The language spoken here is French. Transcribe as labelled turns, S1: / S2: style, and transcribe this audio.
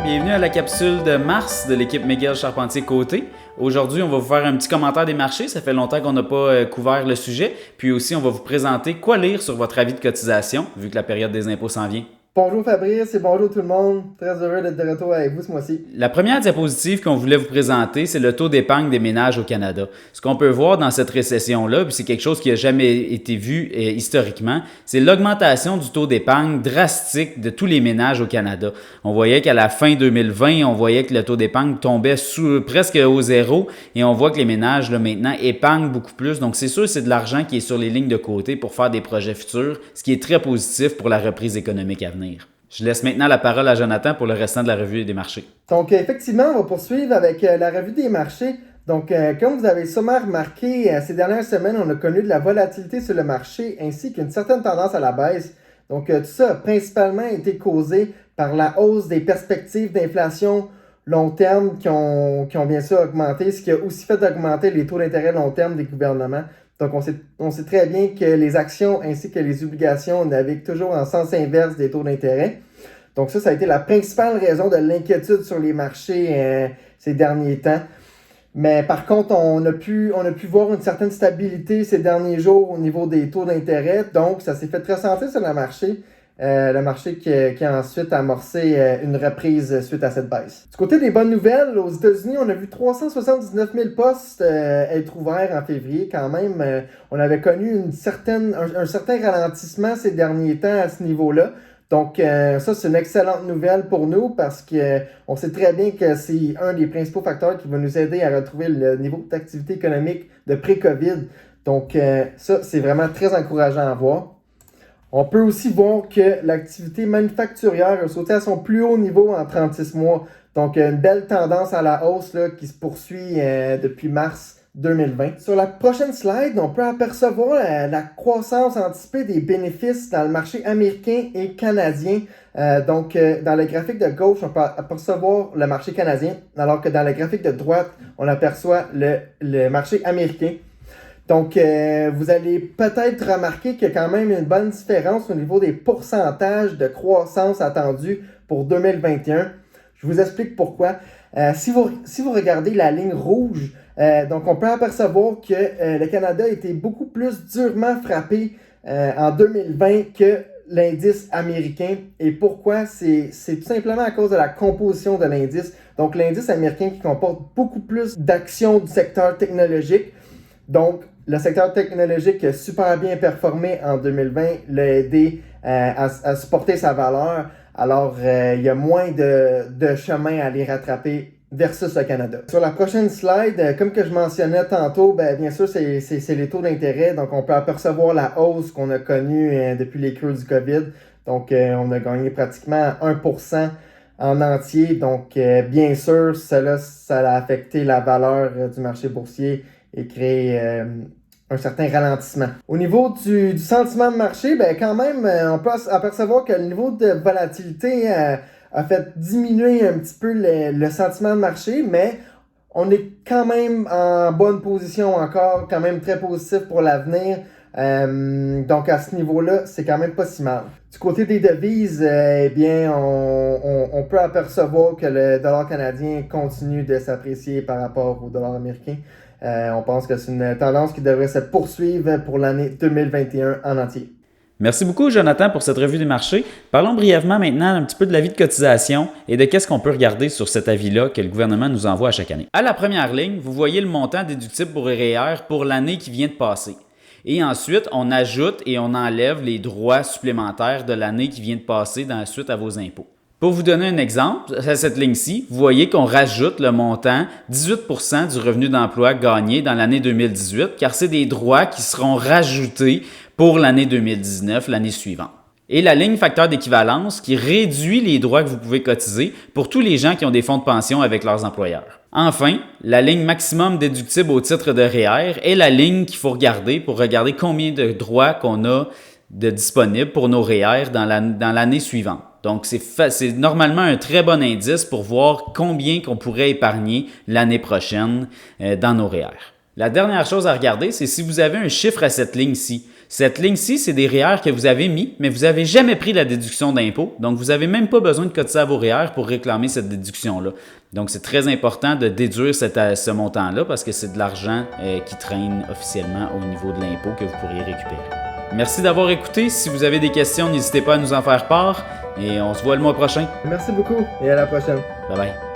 S1: bienvenue à la capsule de mars de l'équipe Miguel Charpentier-Côté. Aujourd'hui, on va vous faire un petit commentaire des marchés. Ça fait longtemps qu'on n'a pas couvert le sujet. Puis aussi, on va vous présenter quoi lire sur votre avis de cotisation, vu que la période des impôts s'en vient.
S2: Bonjour Fabrice et bonjour tout le monde. Très heureux d'être de retour avec vous ce mois-ci.
S1: La première diapositive qu'on voulait vous présenter, c'est le taux d'épargne des ménages au Canada. Ce qu'on peut voir dans cette récession-là, puis c'est quelque chose qui n'a jamais été vu historiquement, c'est l'augmentation du taux d'épargne drastique de tous les ménages au Canada. On voyait qu'à la fin 2020, on voyait que le taux d'épargne tombait presque au zéro et on voit que les ménages là, maintenant épargnent beaucoup plus. Donc c'est sûr, c'est de l'argent qui est sur les lignes de côté pour faire des projets futurs, ce qui est très positif pour la reprise économique à venir. Je laisse maintenant la parole à Jonathan pour le restant de la revue des marchés.
S2: Donc, effectivement, on va poursuivre avec la revue des marchés. Donc, comme vous avez sûrement remarqué, ces dernières semaines, on a connu de la volatilité sur le marché ainsi qu'une certaine tendance à la baisse. Donc, tout ça a principalement été causé par la hausse des perspectives d'inflation long terme qui ont bien sûr augmenté, ce qui a aussi fait augmenter les taux d'intérêt long terme des gouvernements. Donc, on sait très bien que les actions ainsi que les obligations naviguent toujours en sens inverse des taux d'intérêt. Donc, ça a été la principale raison de l'inquiétude sur les marchés ces derniers temps. Mais par contre, on a pu voir une certaine stabilité ces derniers jours au niveau des taux d'intérêt. Donc, ça s'est fait ressentir sur le marché. Le marché qui a ensuite amorcé une reprise suite à cette baisse. Du côté des bonnes nouvelles, aux États-Unis, on a vu 379 000 postes être ouverts en février. Quand même, on avait connu un certain ralentissement ces derniers temps à ce niveau-là. Donc, ça, c'est une excellente nouvelle pour nous parce qu'on sait très bien que c'est un des principaux facteurs qui va nous aider à retrouver le niveau d'activité économique de pré-COVID. Donc, ça, c'est vraiment très encourageant à voir. On peut aussi voir que l'activité manufacturière a sauté à son plus haut niveau en 36 mois. Donc, une belle tendance à la hausse là, qui se poursuit depuis mars 2020. Sur la prochaine slide, on peut apercevoir la croissance anticipée des bénéfices dans le marché américain et canadien. Dans le graphique de gauche, on peut apercevoir le marché canadien, alors que dans le graphique de droite, on aperçoit le marché américain. Donc, vous allez peut-être remarquer qu'il y a quand même une bonne différence au niveau des pourcentages de croissance attendus pour 2021. Je vous explique pourquoi. Si vous regardez la ligne rouge, donc on peut apercevoir que le Canada a été beaucoup plus durement frappé en 2020 que l'indice américain. Et pourquoi? C'est tout simplement à cause de la composition de l'indice. Donc, l'indice américain qui comporte beaucoup plus d'actions du secteur technologique. Donc, le secteur technologique a super bien performé en 2020, l'a aidé à supporter sa valeur. Alors, il y a moins de chemin à aller rattraper versus le Canada. Sur la prochaine slide, comme que je mentionnais tantôt, bien sûr, c'est les taux d'intérêt. Donc, on peut apercevoir la hausse qu'on a connue depuis les creux du COVID. Donc, on a gagné pratiquement 1% en entier. Donc, bien sûr, ça a affecté la valeur du marché boursier et créé un certain ralentissement. Au niveau du sentiment de marché, quand même, on peut apercevoir que le niveau de volatilité a fait diminuer un petit peu le sentiment de marché, mais on est quand même en bonne position encore, quand même très positif pour l'avenir. Donc à ce niveau-là, c'est quand même pas si mal. Du côté des devises, on peut apercevoir que le dollar canadien continue de s'apprécier par rapport au dollar américain. On pense que c'est une tendance qui devrait se poursuivre pour l'année 2021 en entier.
S1: Merci beaucoup, Jonathan, pour cette revue des marchés. Parlons brièvement maintenant un petit peu de l'avis de cotisation et de qu'est-ce qu'on peut regarder sur cet avis-là que le gouvernement nous envoie à chaque année. À la première ligne, vous voyez le montant déductible pour REER pour l'année qui vient de passer. Et ensuite, on ajoute et on enlève les droits supplémentaires de l'année qui vient de passer suite à vos impôts. Pour vous donner un exemple, à cette ligne-ci, vous voyez qu'on rajoute le montant 18% du revenu d'emploi gagné dans l'année 2018, car c'est des droits qui seront rajoutés pour l'année 2019, l'année suivante. Et la ligne facteur d'équivalence qui réduit les droits que vous pouvez cotiser pour tous les gens qui ont des fonds de pension avec leurs employeurs. Enfin, la ligne maximum déductible au titre de REER est la ligne qu'il faut regarder pour regarder combien de droits qu'on a de disponibles pour nos REER dans l'année suivante. Donc, c'est normalement un très bon indice pour voir combien qu'on pourrait épargner l'année prochaine dans nos REER. La dernière chose à regarder, c'est si vous avez un chiffre à cette ligne-ci. Cette ligne-ci, c'est des REER que vous avez mis, mais vous n'avez jamais pris la déduction d'impôt. Donc, vous n'avez même pas besoin de cotiser à vos REER pour réclamer cette déduction-là. Donc, c'est très important de déduire ce montant-là parce que c'est de l'argent qui traîne officiellement au niveau de l'impôt que vous pourriez récupérer. Merci d'avoir écouté. Si vous avez des questions, n'hésitez pas à nous en faire part et on se voit le mois prochain.
S2: Merci beaucoup et à la prochaine.
S1: Bye bye.